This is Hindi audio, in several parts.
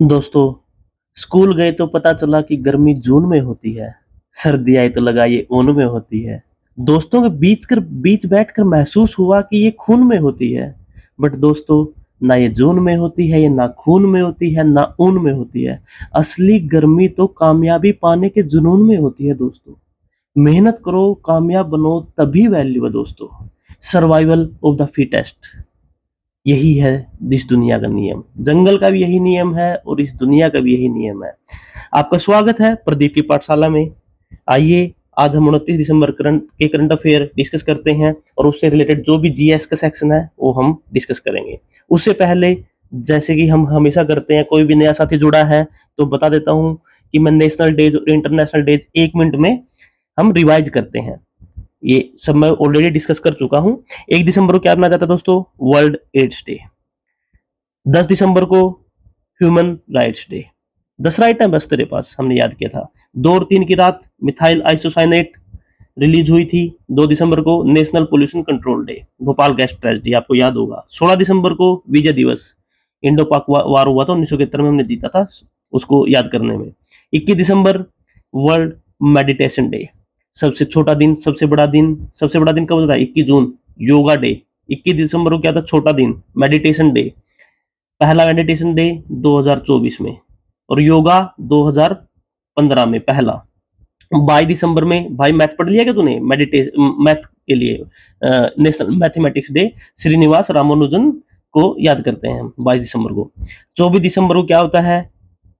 दोस्तों, स्कूल गए तो पता चला कि गर्मी जून में होती है, सर्दी आई तो लगा ये ऊन में होती है। दोस्तों के बीच बैठकर महसूस हुआ कि ये खून में होती है। बट दोस्तों, ना ये जून में होती है, ये ना खून में होती है, ना ऊन में होती है। असली गर्मी तो कामयाबी पाने के जुनून में होती है दोस्तों। मेहनत करो, कामयाब बनो, तभी वैल्यू है दोस्तों। सर्वाइवल ऑफ द फिटेस्ट, यही है इस दुनिया का नियम। जंगल का भी यही नियम है और इस दुनिया का भी यही नियम है। आपका स्वागत है प्रदीप की पाठशाला में। आइए, आज हम 29 दिसंबर करंट अफेयर डिस्कस करते हैं और उससे रिलेटेड जो भी जीएस का सेक्शन है वो हम डिस्कस करेंगे। उससे पहले, जैसे कि हम हमेशा करते हैं, कोई भी नया साथी जुड़ा है तो बता देता हूं कि मैं नेशनल डेज और इंटरनेशनल डेज 1 मिनट में हम रिवाइज करते हैं। ये सब मैं ऑलरेडी डिस्कस कर चुका हूं। 1 दिसंबर को क्या मनाया जाता है दोस्तों? World ads day. 10 दिसंबर को ह्यूमन राइट्स डे। 10 राइट है बस तेरे पास, हमने याद किया था। 2 और 3 की रात मिथाइल आइसोसाइनेट रिलीज हुई थी। 2 दिसंबर को national pollution control day, Bhopal gas tragedy आपको याद होगा। 16 दिसंबर को विजय दिवस, इंडो पाक वार हुआ था 1971 में, हमने जीता था, उसको याद करने में। 21 दिसंबर वर्ल्ड मेडिटेशन डे। सबसे छोटा दिन, सबसे बड़ा दिन, सबसे बड़ा दिन कब होता है? 21 जून, योगा डे। 21 दिसंबर को क्या था? छोटा दिन, मेडिटेशन डे। पहला मेडिटेशन डे 2024 में और योगा 2015 में पहला। 22 दिसंबर में, भाई मैथ पढ़ लिया क्या तूने? मेडिटेशन मैथ के लिए national mathematics day, Srinivasa Ramanujan को याद करते हैं हम 22 दिसंबर को। 24 दिसंबर को क्या होता है?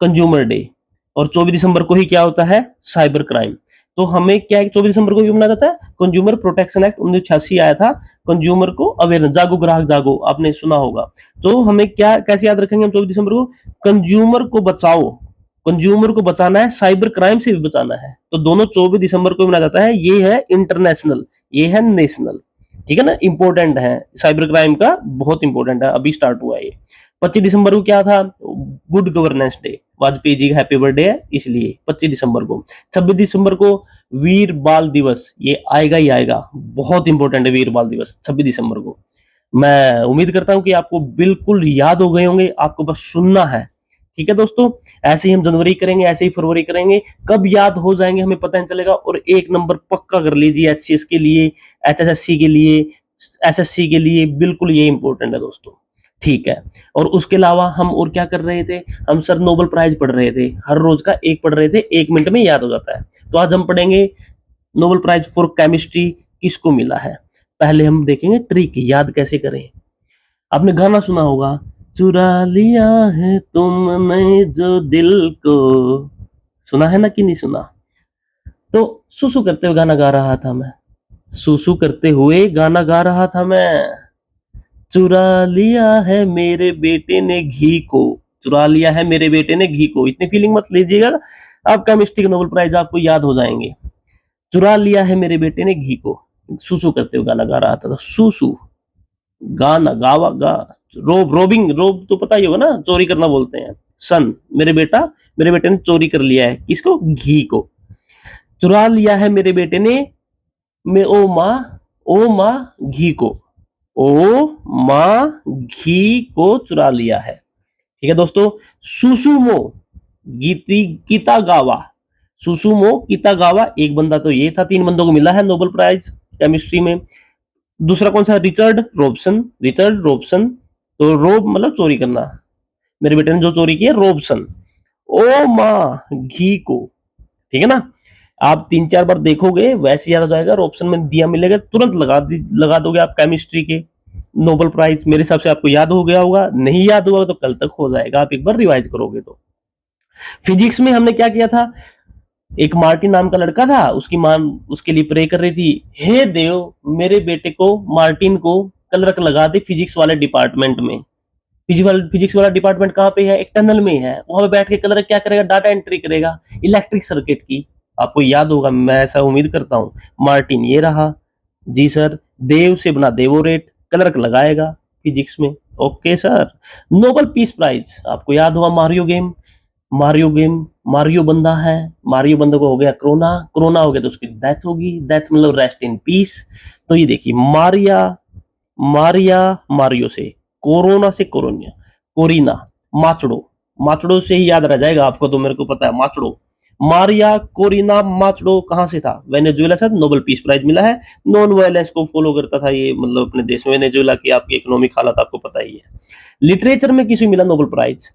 Consumer day. और 24 दिसंबर को ही क्या होता है? Cyber crime. तो हमें क्या है, 24 दिसंबर को भी मनाया जाता है कंज्यूमर प्रोटेक्शन एक्ट 1986 आया था। कंज्यूमर को अवेयरनेस, जागो ग्राहक जागो, आपने सुना होगा। तो हमें क्या, कैसे याद रखेंगे हम 24 दिसंबर को? कंज्यूमर को बचाओ, कंज्यूमर को बचाना है, साइबर क्राइम से भी बचाना है। तो दोनों 24 दिसंबर को मनाया जाता है। ये है इंटरनेशनल, ये है नेशनल, ठीक है ना? इंपॉर्टेंट है, साइबर क्राइम का बहुत इंपॉर्टेंट है, अभी स्टार्ट हुआ है ये। 25 दिसंबर को क्या था? Good governance day, Vajpayee ji का हैप्पी बर्थडे है इसलिए 25 दिसंबर को। 26 दिसंबर को वीर बाल दिवस, ये आएगा ही आएगा, बहुत इंपॉर्टेंट है वीर बाल दिवस 26 दिसंबर को। मैं उम्मीद करता हूं कि आपको बिल्कुल याद हो गए होंगे, आपको बस सुनना है। ठीक है दोस्तों, ऐसे ही हम जनवरी करेंगे, ऐसे ही फरवरी करेंगे, कब याद हो जाएंगे हमें पता नहीं चलेगा। और 1 नंबर पक्का कर लीजिए एचसीएस के लिए, एचएसएससी के लिए, एसएससी के लिए, बिल्कुल ये इंपॉर्टेंट है दोस्तों। ठीक है, और उसके अलावा हम और क्या कर रहे थे? हम सर नोबेल प्राइज पढ़ रहे थे, हर रोज का एक पढ़ रहे थे, 1 मिनट में याद हो जाता है। तो आज हम पढ़ेंगे नोबेल प्राइज फॉर केमिस्ट्री किसको मिला है। पहले हम देखेंगे ट्रिक, याद कैसे करें। आपने गाना सुना होगा, चुरा लिया है तुमने जो दिल को, सुना है ना कि नहीं सुना? तो सुसु करते हुए गाना गा रहा था मैं, सुसु करते हुए गाना गा रहा था मैं। चुरा लिया है मेरे बेटे ने घी को, चुरा लिया है मेरे बेटे ने घी को, इतनी फीलिंग मत लीजिएगा, आप केमिस्ट्री के नोबेल प्राइज आपको याद हो जाएंगे। चुरा लिया है मेरे बेटे ने घी को, सुसु करते हुए गाना गा रहा था। सुसु गाना गावा गा, रोब, रोबिंग, रोब तो पता ही होगा ना, चोरी करना बोलते हैं। सन, मेरे बेटे ने चोरी कर लिया है किसको? घी को। चुरा लिया है मेरे बेटे ने, मैं ओ माँ घी को, ओ माँ घी को चुरा लिया है। ठीक है दोस्तों। सुसुमो गीती गीता गावा, सुसुमो गीता गावा, एक बंदा तो ये था, 3 बंदों को मिला है नोबेल प्राइज केमिस्ट्री में। दूसरा कौन सा? Richard Robson, Richard Robson. तो रोब मतलब चोरी करना, मेरे बेटे ने जो चोरी किया, रॉबसन। ओ माँ घी को, ठीक है ना? आप 3-4 बार देखोगे वैसे याद हो जाएगा, और ऑप्शन में दिया मिलेगा, तुरंत लगा दोगे आप केमिस्ट्री के नोबेल प्राइज। मेरे हिसाब से आपको याद हो गया होगा, नहीं याद हुआ तो कल तक हो जाएगा, आप एक बार रिवाइज करोगे तो। फिजिक्स में हमने क्या किया था? एक मार्टिन नाम का लड़का था, उसकी मां उसके लिए प्रे कर रही थी, हे देव मेरे बेटे को, मार्टिन को कलरक लगा दे फिजिक्स वाले डिपार्टमेंट में। फिजिक्स वाला डिपार्टमेंट कहाँ पे है? एक टनल में है, वहां पे बैठ के कलर क्या करेगा? डाटा एंट्री करेगा इलेक्ट्रिक सर्किट की। आपको याद होगा, मैं ऐसा उम्मीद करता हूँ। मार्टिन ये रहा जी सर, देव से बना देवोरेट, कलर लगाएगा फिजिक्स में। Okay sir. Nobel peace prize आपको याद होगा, Mario game, Mario game, Mario बंदा है, मारियो बंदे को हो गया कोरोना, कोरोना हो गया तो उसकी डेथ होगी, डेथ मतलब रेस्ट इन पीस। तो ये देखिए, मारिया, मारिया मारियो से, कोरोना से कोरोनिया, कोरिना, माचड़ो, माचड़ो से ही याद रह जाएगा आपको, तो मेरे को पता है माचड़ो। मारिया कोरिना माचड़ो कहाँ से था? वेनेजुएला से नोबेल पीस प्राइज मिला है। नॉन वायलेंस को फॉलो करता था ये, मतलब अपने देश में। वेनेजुएला की आपकी इकोनॉमिक हालत आपको पता ही है। लिटरेचर में किसे मिला नोबेल प्राइज?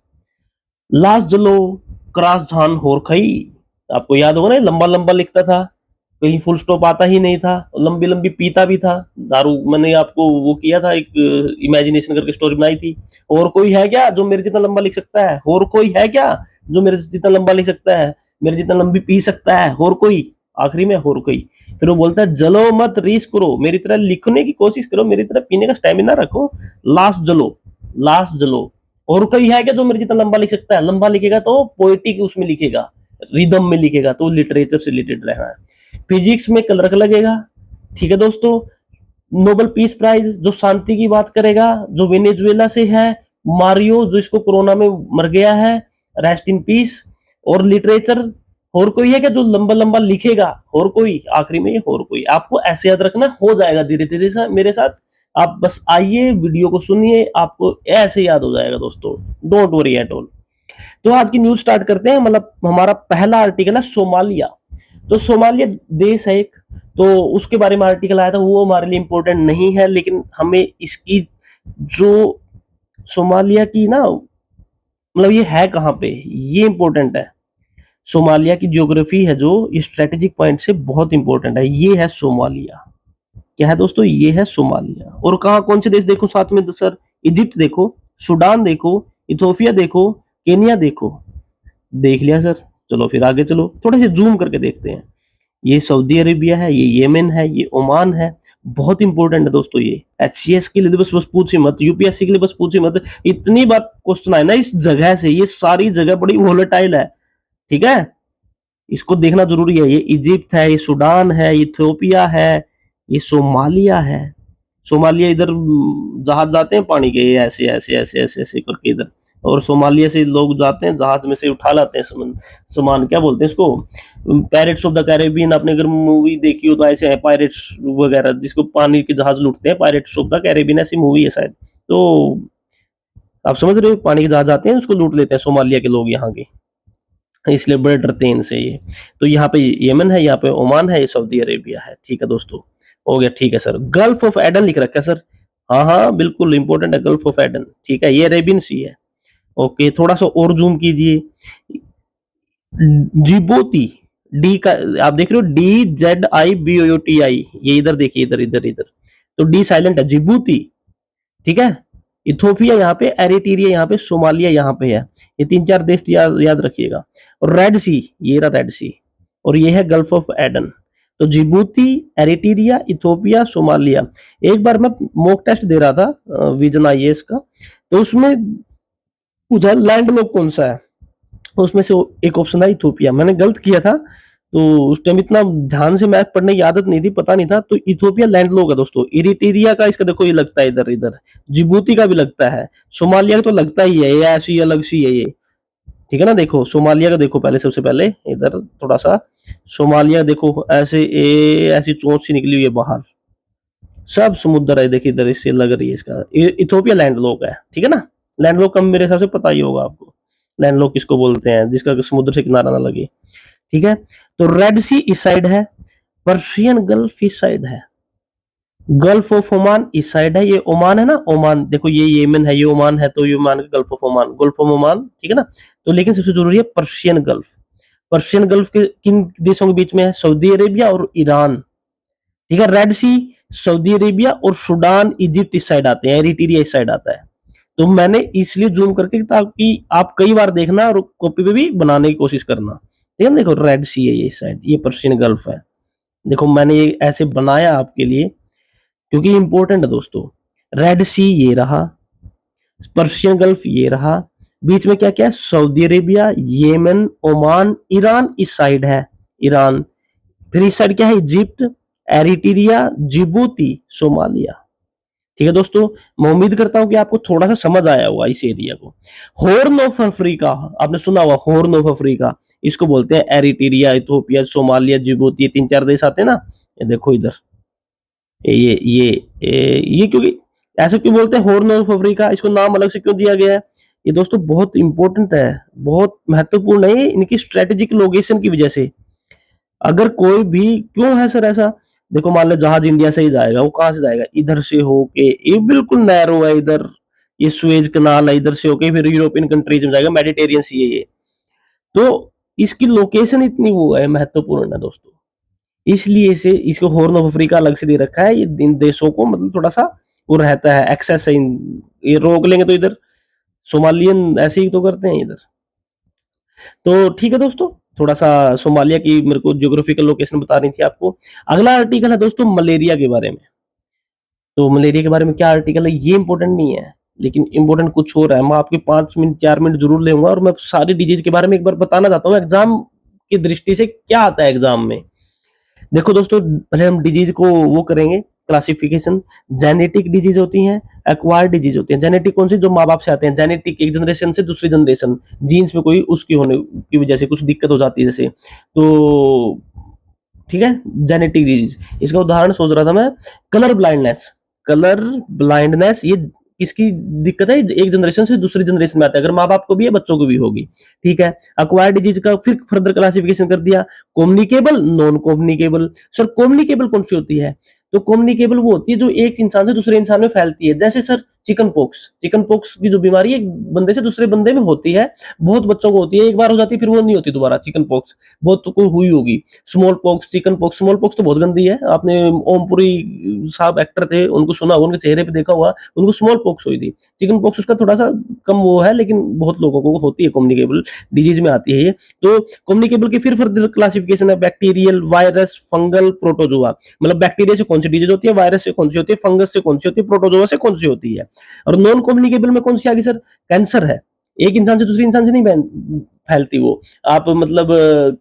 लास्ट जलो क्रास झान होरखई। आपको याद होगा ना, लंबा लंबा लिखता था, कहीं फुल स्टॉप आता ही नहीं था, लंबी लंबी पीता भी था दारू। मैंने आपको वो किया था, एक इमेजिनेशन करके स्टोरी बनाई थी। और कोई है क्या जो मेरे जितना लंबा लिख सकता है? और कोई है क्या जो मेरे जितना लंबा लिख सकता है, मेरे जितना लंबी पी सकता है? और कोई? आखिरी में और कोई। फिर वो बोलता है जलो मत, रीस करो, मेरी तरह लिखने की कोशिश करो, मेरी तरह पीने का स्टेमिना रखो। लास्ट जलो, लास्ट जलो। और कोई है क्या जो मेरे जितना लंबा लिख सकता है? लंबा लिखेगा तो पोएटिक उसमें लिखेगा, रिदम में लिखेगा, तो लिटरेचर से रिलेटेड रहना है। फिजिक्स में कलरक लगेगा। ठीक है दोस्तों। नोबेल पीस प्राइज जो शांति की बात करेगा, जो वेनेजुएला से है, मारियो जो इसको कोरोना में मर गया है, रेस्ट इन पीस। और लिटरेचर और कोई है क्या जो लंबा लंबा लिखेगा? और कोई? आखिरी में ये और कोई। आपको ऐसे याद रखना, हो जाएगा धीरे धीरे मेरे साथ। आप बस आइए, वीडियो को सुनिए, आपको ऐसे याद हो जाएगा दोस्तों। Don't worry at all. तो आज की न्यूज स्टार्ट करते हैं। मतलब हमारा पहला आर्टिकल है सोमालिया। तो सोमालिया देश है एक, तो उसके बारे में आर्टिकल आया था। वो हमारे लिए इंपॉर्टेंट नहीं है, लेकिन हमें इसकी जो सोमालिया की ना, मतलब ये है कहाँ पे, ये इंपॉर्टेंट है। सोमालिया की ज्योग्राफी है जो, ये स्ट्रेटेजिक पॉइंट से बहुत इंपॉर्टेंट है। ये है सोमालिया। क्या है दोस्तों? ये है सोमालिया। और कहा कौन से देश देखो साथ में सर? इजिप्ट देखो, सूडान देखो, इथोपिया देखो, केनिया देखो। देख लिया सर। चलो फिर आगे चलो, थोड़े से जूम करके देखते हैं। ये सऊदी अरेबिया है, ये येमेन है, ये ओमान है। बहुत इंपॉर्टेंट है दोस्तों ये। एचसीएस के लिए बस बस पूछी मत, यूपीएससी के लिए बस पूछी मत। इतनी बार क्वेश्चन आए ना इस जगह से, ये सारी जगह बड़ी वोलेटाइल है। ठीक है, इसको देखना जरूरी है। ये इजिप्ट है, ये सूडान है, इथियोपिया है, ये सोमालिया है। सोमालिया इधर जहाज जाते हैं पानी के, ऐसे ऐसे ऐसे ऐसे ऐसे करके इधर। और सोमालिया से लोग जाते हैं जहाज में से, उठा लाते हैं सामान, क्या बोलते हैं इसको, पायरेट्स ऑफ द कैरेबियन। आपने अगर मूवी देखी हो तो ऐसे है पायरेट्स वगैरह, जिसको पानी के जहाज लूटते हैं, पायरेट्स ऑफ द कैरेबियन ऐसी मूवी है शायद। तो आप समझ रहे हो, पानी के जहाज आते हैं उसको लूट लेते हैं सोमालिया के लोग यहाँ के, इसलिए बड़े डरते हैं इनसे ये। तो यहाँ पे येमन है, यहाँ पे ओमान है, ये सऊदी अरेबिया है। ठीक है दोस्तों, हो गया। ठीक है सर, गल्फ ऑफ एडन लिख रखा है सर। हाँ हाँ बिल्कुल इंपॉर्टेंट है गल्फ ऑफ एडन। ठीक है, ये अरेबियन सी है। ओके, थोड़ा सा और जूम कीजिए। जिबूती, डी का आप देख रहे हो, DZIBOUTI, ये इधर देखिए, इधर इधर इधर। तो डी साइलेंट है, जिबूती। ठीक है, इथोपिया यहाँ पे, एरिट्रिया यहाँ पे, सोमालिया यहाँ पे है। ये तीन चार देश याद रखिएगा। और रेड सी, ये रहा रेड सी। और ये है गल्फ ऑफ एडन। तो जिबूती, एरिट्रिया, इथोपिया, सोमालिया। एक बार मैं मॉक टेस्ट दे रहा था विजन आईएएस का, तो उसमें पूछा लैंड लॉक कौन सा है, उसमें से एक ऑप्शन था इथोपिया। मैंने गलत किया था, तो उस टाइम इतना ध्यान से मैथ पढ़ने की आदत नहीं थी, पता नहीं था। तो इथोपिया लैंडलॉक है दोस्तों। इरिट्रिया का इसका देखो, ये लगता है इधर इधर। जिबूती का भी लगता है। सोमालिया का तो लगता ही है, ये ऐसी अलग सी है ये। ठीक है ना, देखो सोमालिया का देखो पहले, सबसे पहले इधर थोड़ा सा। सोमालिया देखो ऐसे, ऐसी चोंच सी निकली हुई है बाहर, सब समुद्र है। देखिए इधर इससे लग रही है इसका। इथोपिया लैंडलॉक है। ठीक है ना, लैंडलॉक का मेरे हिसाब से पता ही होगा आपको, लैंडलॉक किसको बोलते हैं, जिसका समुद्र से किनारा ना लगे। ठीक है, तो रेड सी इस साइड है, पर्शियन गल्फ इस साइड है, गल्फ ऑफ ओमान इस साइड है। ये ओमान है ना, ओमान देखो, ये येमन है, ये ओमान है, तो ये ओमान का gulf of Oman, gulf of Oman. ठीक है ना। तो लेकिन सबसे जरूरी है पर्शियन गल्फ। पर्शियन गल्फ के किन देशों के बीच में है? सऊदी अरेबिया और ईरान। ठीक है, रेड सी, सऊदी अरेबिया और सूडान, इजिप्ट इस साइड आते हैं, एरिट्रिया इस साइड आता है। तो मैंने इसलिए जूम करके, ताकि आप कई बार देखना और कॉपी पे भी बनाने की कोशिश करना। ठीक है, देखो रेड सी है ये साइड, ये पर्शियन गल्फ है। देखो मैंने ये ऐसे बनाया आपके लिए क्योंकि इंपॉर्टेंट है दोस्तों। रेड सी ये रहा, पर्शियन गल्फ ये रहा, बीच में क्या क्या है? सऊदी अरेबिया, येमन, ओमान, ईरान इस साइड है, ईरान। फिर इस साइड क्या है? Egypt, Eritrea, Djibouti, Somalia. ठीक है दोस्तों, मैं उम्मीद करता हूं कि आपको थोड़ा सा समझ आया होगा इस एरिया को। हॉर्न ऑफ अफ्रीका, आपने सुना होगा हॉर्न ऑफ अफ्रीका, इसको बोलते हैं एरिट्रिया, इथोपिया, सोमालिया, जिबूती, तीन चार देश आते हैं ना। ये देखो इधर, ये क्योंकि ऐसे क्यों बोलते हैं हॉर्न ऑफ अफ्रीका, इसको नाम अलग से क्यों दिया गया है? ये दोस्तों बहुत इंपॉर्टेंट है, बहुत महत्वपूर्ण है इनकी स्ट्रेटेजिक लोकेशन की वजह से। अगर कोई भी, क्यों है सर ऐसा? देखो मान लो जहाज इंडिया से ही जाएगा, वो कहाँ से जाएगा? इधर से होके, ये बिल्कुल नैरो है इधर, ये सुएज कनाल है, इधर से होके फिर यूरोपियन कंट्रीज में जाएगा, मेडिटेरियन सी है ये। तो इसकी लोकेशन इतनी वो है, महत्वपूर्ण है दोस्तों। इसलिए से इसको हॉर्न ऑफ अफ्रीका अलग से दे रखा है, ये इन देशों को मतलब थोड़ा सा वो रहता है, एक्सेस है ये रोक लेंगे तो इधर सोमालियन ऐसे ही तो करते हैं इधर। तो ठीक है दोस्तों, थोड़ा सा सोमालिया की मेरे को ज्योग्राफिकल लोकेशन बता रही थी आपको। अगला आर्टिकल है दोस्तों मलेरिया के बारे में। तो मलेरिया के बारे में क्या आर्टिकल है ये इंपॉर्टेंट नहीं है, लेकिन इंपॉर्टेंट कुछ हो रहा है। मैं आपके 5 मिनट 4 मिनट जरूर लेऊंगा और मैं सारी डिजीज के बारे में एक बार बताना चाहता हूँ, एग्जाम की दृष्टि से क्या आता है एग्जाम में। देखो दोस्तों, पहले हम डिजीज को वो करेंगे क्लासिफिकेशन। जेनेटिक डिजीज होती हैं, एक्वायर्ड डिजीज होती हैं। जेनेटिक कौन सी? जो माँ बाप से आते हैं। जेनेटिक एक जनरेशन से दूसरी जनरेशन, जीन्स में कोई उसकी होने की वजह से कुछ दिक्कत हो जाती है जैसे, तो ठीक है, जेनेटिक डिजीज। इसका उदाहरण सोच रहा था मैं, कलर ब्लाइंडनेस। कलर ब्लाइंडनेस ये किसकी दिक्कत है? एक जनरेशन से दूसरी जनरेशन में आता है, अगर माँ बाप को भी है बच्चों को भी होगी। ठीक है, अक्वायर्ड डिजीज का फिर फर्दर क्लासिफिकेशन कर दिया, communicable, non communicable. Sir communicable कौन सी होती है? तो कम्युनिकेबल वो होती है जो एक इंसान से दूसरे इंसान में फैलती है। जैसे sir chicken pox, chicken pox की जो बीमारी है एक बंदे से दूसरे बंदे में होती है, बहुत बच्चों को होती है, एक बार हो जाती है फिर वो नहीं होती दोबारा। चिकन पॉक्स बहुत तो कोई हुई होगी। Small pox, chicken pox, small pox तो बहुत गंदी है, आपने ओमपुरी साहब एक्टर थे उनको सुना होगा, उनके चेहरे पे देखा हुआ, उनको स्मॉल पॉक्स हुई थी। चिकन पॉक्स उसका थोड़ा सा कम वो है, लेकिन बहुत लोगों को होती है, कम्युनिकेबल डिजीज में आती है ये। तो कम्युनिकेबल की फिर फर्दर क्लासिफिकेशन है, बैक्टीरियल, वायरस, फंगल, प्रोटोजोआ। मतलब बैक्टीरिया से कौन सी डिजीज होती है, वायरस से कौन सी होती है, फंगस से कौन सी होती है, प्रोटोजोआ से कौन सी होती है। और नॉन कम्युनिकेबल में कौन सी आ गई सर? कैंसर है, एक इंसान से दूसरे इंसान से नहीं फैलती वो। आप मतलब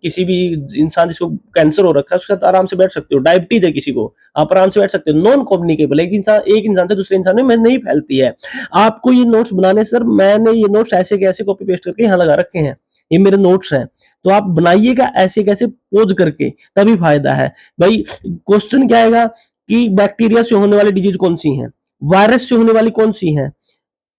किसी भी इंसान जिसको कैंसर हो रखा है उसके साथ आराम से बैठ सकते हो। डायबिटीज है किसी को, आप आराम से बैठ सकते हो। नॉन कम्युनिकेबल, एक इंसान से दूसरे इंसान में नहीं फैलती है। आपको ये नोट्स बनाने, सर मैंने ये नोट्स ऐसे कैसे कॉपी पेस्ट करके यहाँ लगा रखे हैं, ये मेरे नोट्स हैं, तो आप बनाइएगा ऐसे कैसे पोज करके, तभी फायदा है भाई। क्वेश्चन क्या आएगा कि बैक्टीरिया से होने वाली डिजीज कौन सी है, वायरस से होने वाली कौन सी है,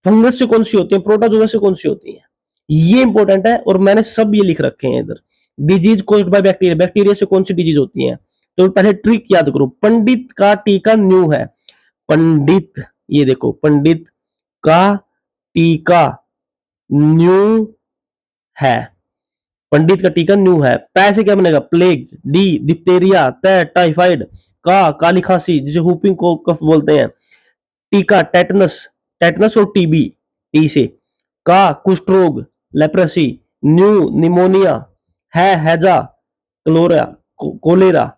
फंगस से कौन सी होती है, प्रोटोजोआ से कौन सी होती है, ये इंपॉर्टेंट है। और मैंने सब ये लिख रखे हैं इधर। Disease caused by bacteria, bacteria से कौन सी डिजीज होती है। तो पहले ट्रिक याद करो, पंडित का टीका न्यू है। पंडित, ये देखो, पंडित का टीका न्यू है। पंडित का टीका न्यू है। पै से क्या बनेगा? प्लेग, डी डिप्थेरिया, तै टाइफाइड, का काली खांसी जिसे हुपिंग को कफ बोलते हैं, टीका टेटनस, टेटनस और टीबी, टी से, का कुष्ठ रोग, लेप्रेसी, न्यू निमोनिया, है हैजा, क्लोरा, कोलेरा।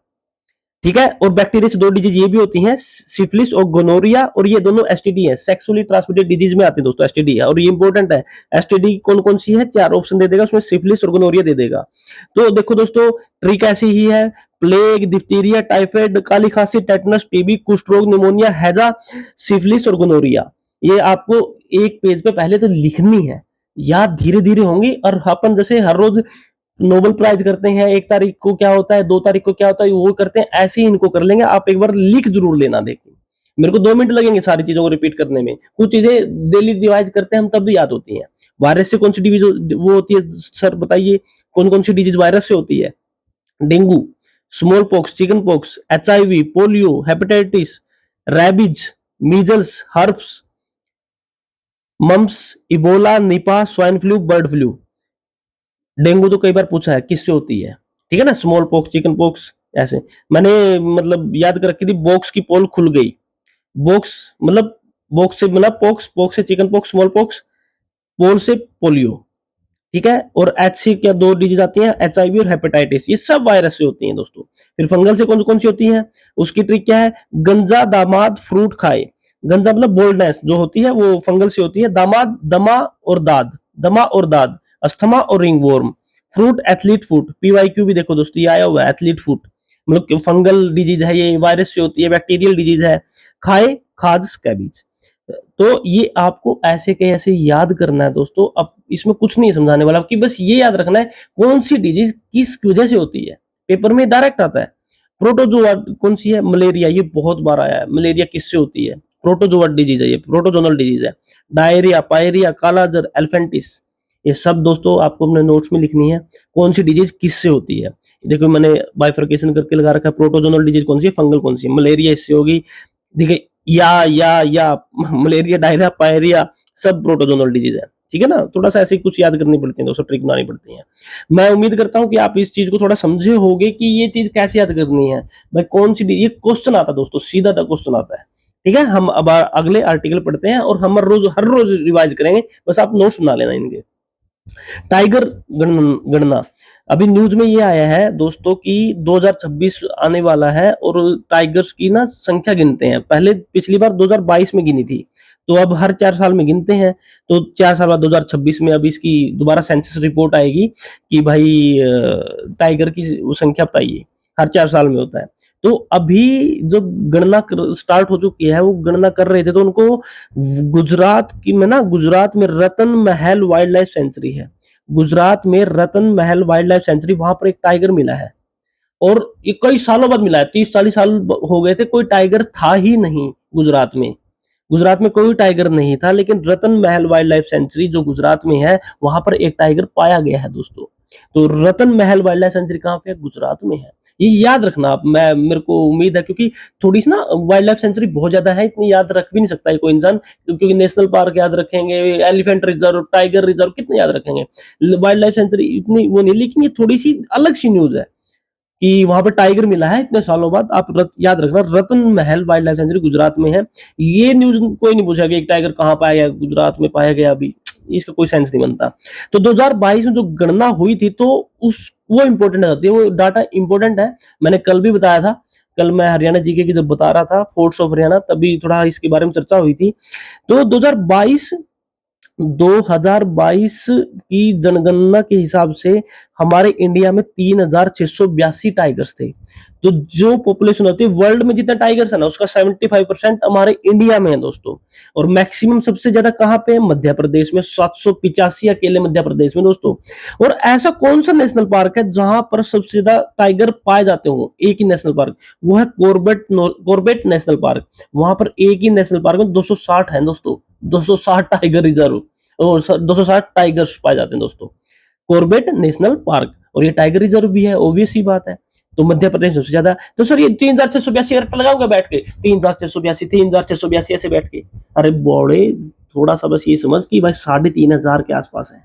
ठीक है, और बैक्टीरिया से दो डिजीज ये भी होती हैं, सिफिलिस और गोनोरिया, और ये दोनों एसटीडी है, सेक्सुअली ट्रांसमिटेड डिजीज में आती है दोस्तों, एसटीडी है। और ये इंपॉर्टेंट है, एसटीडी कौन कौन सी है, 4 ऑप्शन दे देगा उसमें, सिफिलिस और गोनोरिया दे देगा। तो देखो दोस्तों, ट्रिक ऐसी ही है, प्लेग, डिप्थीरिया, टाइफाइड, काली खांसी, टेटनस, टीबी, कुष्ठ रोग, निमोनिया, हैजा, सिफिलिस और गोनोरिया। ये आपको एक पेज पे पहले तो लिखनी है, याद धीरे धीरे होंगी। और अपन जैसे हर रोज नोबेल प्राइज करते हैं, 1 तारीख को क्या होता है, 2 तारीख को क्या होता है, वो करते हैं, ऐसे ही इनको कर लेंगे। आप एक बार लिख जरूर लेना। देखिए मेरे को 2 मिनट लगेंगे सारी चीजों को रिपीट करने में, कुछ चीजें डेली रिवाइज करते हैं हम तब भी याद होती हैं। वायरस से कौन सी डिजीज वो होती है सर बताइए, कौन कौन सी डिजीज वायरस से होती है? Dengue, small pox, chicken pox, HIV, polio, hepatitis, rabies, measles, herpes, mumps, Ebola, Nipah, swine flu, bird flu. Dengue तो कई बार पूछा है किससे होती है, ठीक है ना, स्मॉल पॉक्स, चिकन पॉक्स, ऐसे। मैंने मतलब याद कर रखी थी, बॉक्स की पोल खुल गई। बॉक्स मतलब बॉक्स से बना पॉक्स, पॉक्स से चिकन पॉक्स, स्मॉल पॉक्स, पोल से पोलियो। ठीक है, और एच सी क्या 2 डिजीज आती हैं, HIV और हेपेटाइटिस, ये सब वायरस से होती हैं दोस्तों। फिर फंगल से कौन कौन सी होती है, उसकी ट्रिक क्या है? गंजा, दामाद, फ्रूट खाए। गंजा मतलब बोल्डनेस जो होती है वो फंगल से होती है। दामाद, दमा और दाद, दमा और दाद, अस्थमा और रिंगवर्म। फ्रूट, एथलीट फूट, PYQ भी देखो दोस्तों, ये आया हुआ है, एथलीट फूट मतलब फंगल डिजीज है, ये वायरस से होती है, बैक्टीरियल डिजीज है। खाए, खाद, स्कैबीज। तो ये आपको ऐसे के ऐसे याद करना है दोस्तों। अब इसमें कुछ नहीं समझाने वाला, कि बस ये याद रखना है कौन सी डिजीज किस वजह से होती है, पेपर में डायरेक्ट आता है। प्रोटोजोआ कौन सी है? मलेरिया, ये बहुत बार आया है, मलेरिया किससे होती है? प्रोटोजोआ डिजीज है, ये प्रोटोजोनल डिजीज है। डायरिया, पायरिया, कालाजार, एल्फेंटिस, ये सब दोस्तों आपको अपने नोट्स में लिखनी है, कौन सी डिजीज किससे होती है। देखो मैंने बाइफर्केशन करके लगा रखा है, प्रोटोजोनल डिजीज कौन सी है, फंगल कौन सी है, मलेरिया इससे होगी। देखिए या मलेरिया, डायरिया, पायरिया सब प्रोटोजोनल डिजीज है, ठीक है ना। थोड़ा सा ऐसे कुछ याद करनी पड़ती है दोस्तों, ट्रिक बनानी पड़ती है। मैं उम्मीद करता हूं कि आप इस चीज को थोड़ा समझे होगे कि ये चीज कैसे याद करनी है भाई, कौन सी ये क्वेश्चन आता है दोस्तों, सीधा क्वेश्चन आता है, ठीक है। हम अब अगले आर्टिकल पढ़ते हैं और हम हर रोज रिवाइज करेंगे, बस आप नोट्स बना लेना इनके। टाइगर गणना, अभी न्यूज में ये आया है दोस्तों कि 2026 आने वाला है और टाइगर्स की ना संख्या गिनते हैं। पहले पिछली बार 2022 में गिनी थी, तो अब हर 4 साल में गिनते हैं। तो 4 साल बाद 2026 में अब इसकी दोबारा सेंसस रिपोर्ट आएगी कि भाई टाइगर की संख्या बताइए, हर 4 साल में होता है। तो अभी जो गणना स्टार्ट हो चुकी है, वो गणना कर रहे थे, तो उनको गुजरात में रतन महल वाइल्ड लाइफ सेंचुरी है, गुजरात में रतन महल वाइल्ड लाइफ सेंचुरी, वहां पर एक टाइगर मिला है और ये कई सालों बाद मिला है, 30-40 साल हो गए थे, कोई टाइगर था ही नहीं गुजरात में। गुजरात में कोई टाइगर नहीं था, लेकिन रतन महल वाइल्ड लाइफ सेंचुरी जो गुजरात में है, वहां पर एक टाइगर पाया गया है दोस्तों। तो रतन महल वाइल्ड लाइफ सेंचुरी कहाँ पे है, गुजरात में है। ये याद रखना आप, मैं मेरे को उम्मीद है, क्योंकि थोड़ी सी ना वाइल्ड लाइफ सेंचुरी बहुत ज्यादा है, इतनी याद रख भी नहीं सकता है कोई इंसान, क्योंकि नेशनल पार्क याद रखेंगे, एलिफेंट रिजर्व, टाइगर रिजर्व, कितने याद रखेंगे। वाइल्ड लाइफ सेंचुरी इतनी वो नहीं, लेकिन ये थोड़ी सी अलग सी न्यूज है कि वहां पर टाइगर मिला है इतने सालों बाद। आप याद रखना, रतन महल वाइल्ड लाइफ सेंचुरी गुजरात में है। ये न्यूज कोई नहीं पूछा कि एक टाइगर कहाँ पाया गया, गुजरात में पाया गया, अभी इसका कोई सेंस नहीं बनता। तो 2022 में जो गणना हुई थी, तो वो इंपॉर्टेंट होती है, वो डाटा इंपॉर्टेंट है। मैंने कल भी बताया था, कल मैं हरियाणा जीके की जब बता रहा था, फोर्ट्स ऑफ हरियाणा, तभी थोड़ा इसके बारे में चर्चा हुई थी। तो 2022 की जनगणना के हिसाब से हमारे इंडिया में 3682 टाइगर्स थे। तो जो पॉपुलेशन होती है वर्ल्ड में, जितना टाइगर्स है ना, उसका 75% हमारे इंडिया में है दोस्तों। और मैक्सिमम सबसे ज्यादा कहां पे है, मध्य प्रदेश में, 785 अकेले मध्य प्रदेश में दोस्तों। और ऐसा कौन सा नेशनल पार्क है जहां पर सबसे ज्यादा टाइगर पाए जाते हो, एक ही नेशनल पार्क, वो है कॉर्बेट नेशनल पार्क। वहां पर एक ही नेशनल पार्क में 260 है दोस्तों, 260 टाइगर रिजर्व और 260 टाइगर्स पाए जाते हैं दोस्तों, कॉर्बेट नेशनल पार्क। और ये टाइगर रिजर्व भी है, ऑब्वियस सी बात है। तो मध्य प्रदेश सबसे ज्यादा। तो सर ये 3682 रट्टा लगाऊंगा बैठ के, 3682 ऐसे बैठ के, अरे बॉड़े, थोड़ा सा बस ये समझ कि भाई 3500 के आसपास है,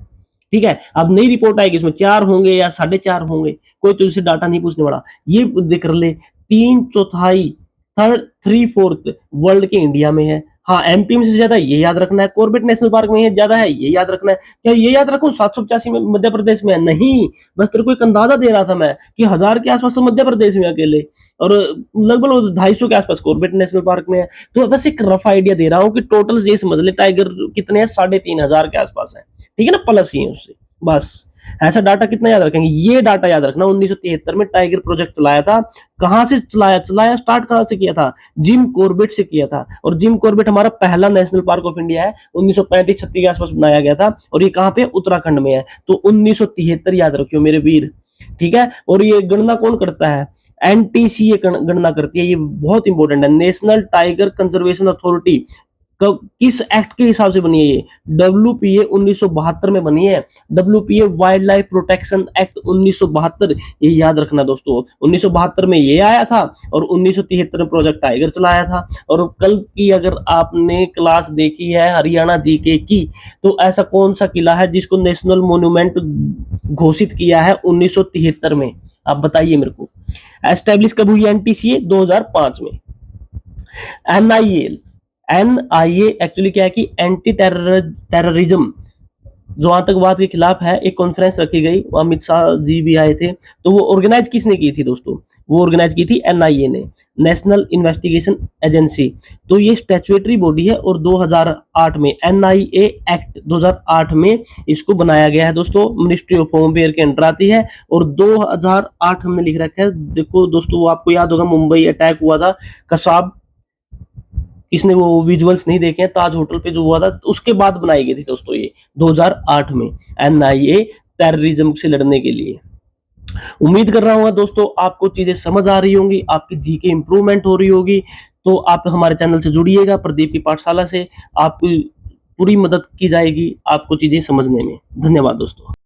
ठीक है। अब नई रिपोर्ट आएगी, इसमें 4 होंगे या 4.5 होंगे, कोई तुझसे डाटा नहीं पूछने वाला। ये देख ले, 3/4, थ्री फोर्थ वर्ल्ड के इंडिया में है। हाँ, एमपी में से ज्यादा, ये याद रखना है। कॉर्बेट नेशनल पार्क में ज्यादा है, ये याद रखना है। क्या ये याद रखो 785 में मध्य प्रदेश में है? नहीं, बस तेरे को एक अंदाजा दे रहा था मैं कि 1000 के आसपास तो मध्य प्रदेश में अकेले, और लगभग 250 के आसपास कॉर्बेट नेशनल पार्क में है। तो बस एक रफ आइडिया दे रहा हूँ कि टोटल ये समझ ले टाइगर कितने हैं, 3500 के आसपास है, ठीक है ना, प्लस ही है उससे। बस ऐसा डाटा कितना याद रखेंगे, ये डाटा याद रखना। 1973 में टाइगर प्रोजेक्ट चलाया था। कहां से चलाया स्टार्ट कहां से किया था, जिम कॉर्बेट से किया था। और जिम कॉर्बेट हमारा पहला नेशनल पार्क ऑफ इंडिया है, 1935-36 के आसपास बनाया गया था। और ये कहां पे, उत्तराखंड में है। तो 1973 याद रखियो मेरे वीर, ठीक है। और ये गणना कौन करता है, एनटीसीए गणना करती है। ये बहुत इंपॉर्टेंट है, नेशनल टाइगर कंजर्वेशन अथॉरिटी। किस एक्ट के हिसाब से बनी है ये, WPA 1972 में बनी है, WPA wild life protection act 1972। ये याद रखना दोस्तों, 1972 में ये आया था और 1973 में प्रोजेक्ट टाइगर चलाया था। और कल की अगर आपने क्लास देखी है हरियाणा जीके की, तो ऐसा कौन सा किला है जिसको नेशनल मोन्यूमेंट घोषित किया है 1973 में, आप बताइए मेरे को। एस्टेब्लिश कब हुई एनटीसीए, 2005 में। एनआईए एक्चुअली क्या है कि एंटी टेररिज्म, जो आतंकवाद के खिलाफ है, एक कॉन्फ्रेंस रखी गई, अमित शाह जी भी आए थे। तो वो ऑर्गेनाइज किसने की थी दोस्तों, वो ऑर्गेनाइज की थी एनआईए ने, नेशनल इन्वेस्टिगेशन एजेंसी। तो ये स्टैट्यूटरी बॉडी है और 2008 में एनआईए एक्ट 2008 में इसको बनाया गया है दोस्तों, मिनिस्ट्री ऑफ होम अफेयर के अंडर आती है। और 2008 हमने लिख रखा है, देखो दोस्तों, वो आपको याद होगा मुंबई अटैक हुआ था, कसाब, इसने वो विजुअल्स नहीं देखे हैं, ताज होटल पे जो हुआ था, उसके बाद बनाई गई थी दोस्तों ये 2008 में, एनआईए टेररिज्म से लड़ने के लिए। उम्मीद कर रहा हूँ दोस्तों आपको चीजें समझ आ रही होंगी, आपकी जीके इंप्रूवमेंट हो रही होगी। तो आप हमारे चैनल से जुड़िएगा, प्रदीप की पाठशाला से आपकी पूरी मदद की जाएगी आपको चीजें समझने में। धन्यवाद दोस्तों।